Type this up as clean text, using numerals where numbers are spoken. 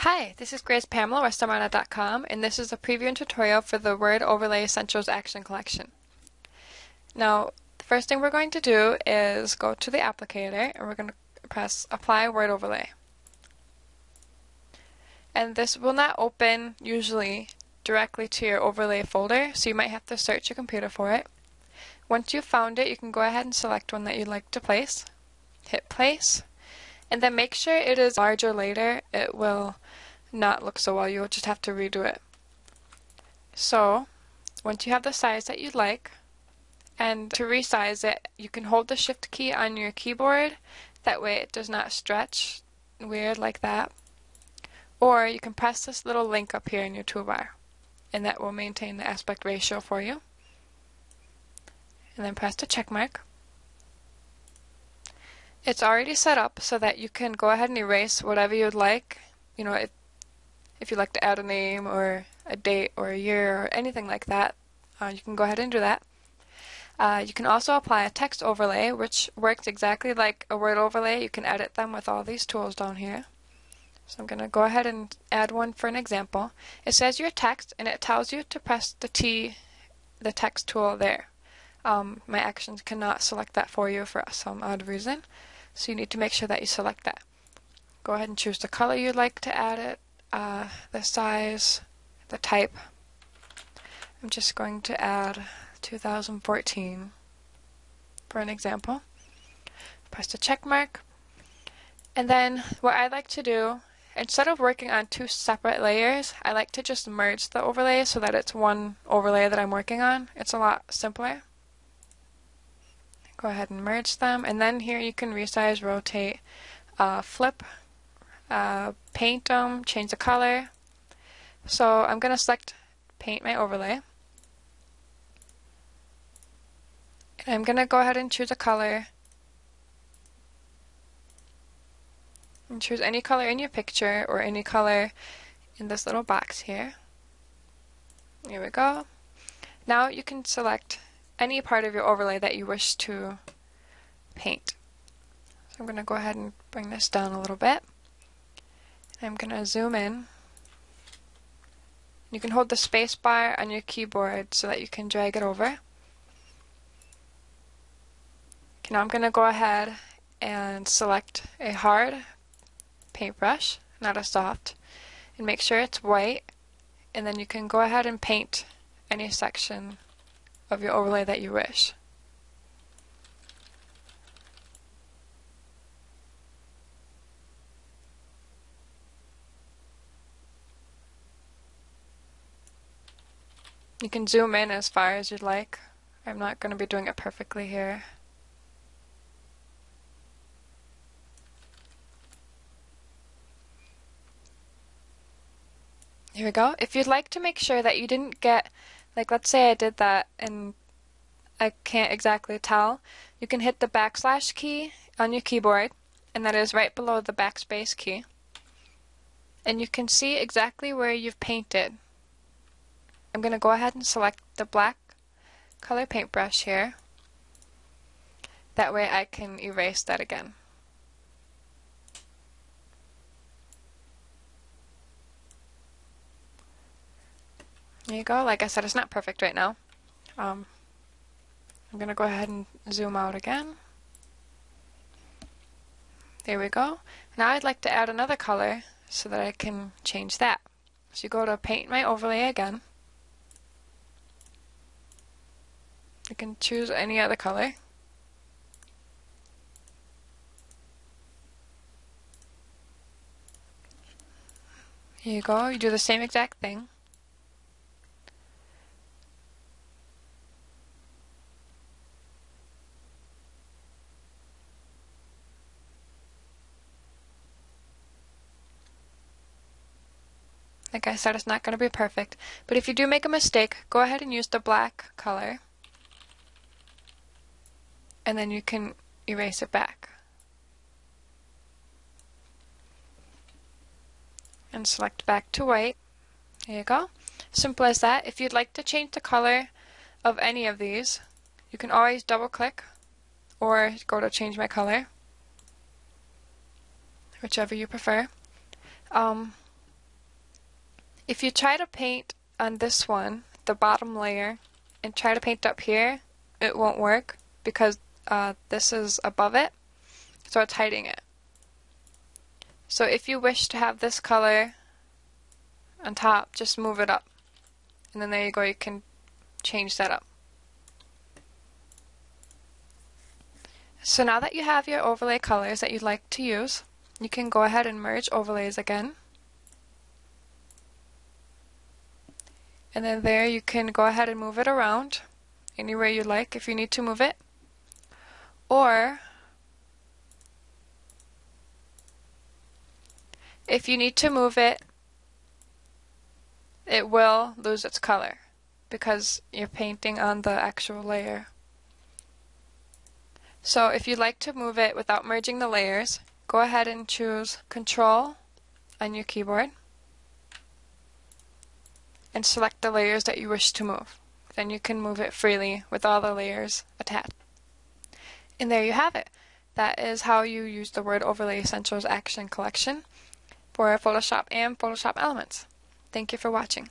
Hi, this is Grace Pamela with Summerana.com, and this is a preview and tutorial for the Word Overlay Essentials Action Collection. Now, the first thing we're going to do is go to the applicator, and we're going to press Apply Word Overlay. And this will not open, usually, directly to your overlay folder, so you might have to search your computer for it. Once you've found it, you can go ahead and select one that you'd like to place. Hit Place, and then make sure it is larger later. It will not look so well. You'll just have to redo it. So once you have the size that you'd like, and to resize it, you can hold the Shift key on your keyboard. That way it does not stretch weird like that. Or you can press this little link up here in your toolbar, and that will maintain the aspect ratio for you. And then press the check mark. It's already set up so that you can go ahead and erase whatever you'd like. You know, if you'd like to add a name or a date or a year or anything like that, you can go ahead and do that. You can also apply a text overlay, which works exactly like a word overlay. You can edit them with all these tools down here. So I'm going to go ahead and add one for an example. It says your text, and it tells you to press the text tool there. My actions cannot select that for you for some odd reason, so you need to make sure that you select that. Go ahead and choose the color you'd like to add it, the size, the type. I'm just going to add 2014 for an example. Press the check mark, and then what I like to do, instead of working on two separate layers, I like to just merge the overlays so that it's one overlay that I'm working on. It's a lot simpler. Go ahead and merge them, and then here you can resize, rotate, flip, paint them, change the color. So I'm going to select paint my overlay, and I'm going to go ahead and choose a color, and choose any color in your picture or any color in this little box here. Here we go. Now you can select any part of your overlay that you wish to paint. So I'm going to go ahead and bring this down a little bit. I'm going to zoom in. You can hold the space bar on your keyboard so that you can drag it over. Okay, now I'm going to go ahead and select a hard paintbrush, not a soft, and make sure it's white, and then you can go ahead and paint any section of your overlay that you wish. You can zoom in as far as you'd like. I'm not going to be doing it perfectly here. Here we go. If you'd like to make sure that you didn't get, like let's say I did that and I can't exactly tell, you can hit the backslash key on your keyboard, and that is right below the backspace key. And you can see exactly where you've painted. I'm going to go ahead and select the black color paintbrush here. That way I can erase that again. There you go. Like I said, it's not perfect right now. I'm going to go ahead and zoom out again. There we go. Now I'd like to add another color so that I can change that. So you go to Paint My Overlay again. You can choose any other color. Here you go. You do the same exact thing. Like I said, it's not going to be perfect, but if you do make a mistake, go ahead and use the black color, and then you can erase it back. And select back to white. There you go. Simple as that. If you'd like to change the color of any of these, you can always double click or go to change my color, whichever you prefer. If you try to paint on this one, the bottom layer, and try to paint up here, it won't work because this is above it, so it's hiding it. So if you wish to have this color on top, just move it up. And then there you go, you can change that up. So now that you have your overlay colors that you'd like to use, you can go ahead and merge overlays again. And then there you can go ahead and move it around anywhere you like if you need to move it. Or if you need to move it, it will lose its color because you're painting on the actual layer. So if you'd like to move it without merging the layers, go ahead and choose Control on your keyboard and select the layers that you wish to move. Then you can move it freely with all the layers attached. And there you have it. That is how you use the Word Overlay Essentials Action Collection for Photoshop and Photoshop Elements. Thank you for watching.